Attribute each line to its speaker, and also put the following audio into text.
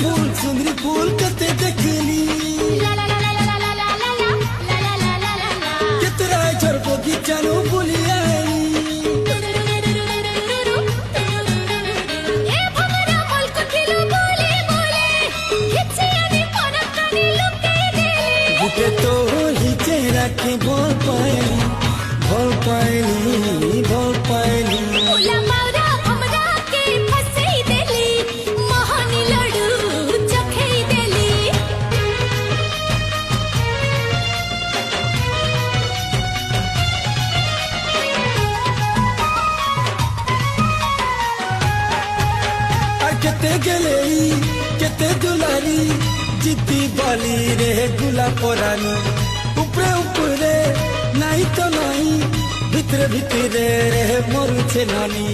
Speaker 1: फूल सुंदरी फूल कते देखली कितरा छोर बगीचा नु बुलिया गुटे तो ही चेहरा के बोल पायली बोल पायली बोल पायली केते गलेई केते दुलारी जिद्दी बाली रे गुला पोरानी उपरे उपरे नहीं तो नहीं भितरे भितरे रे मरु छे नानी।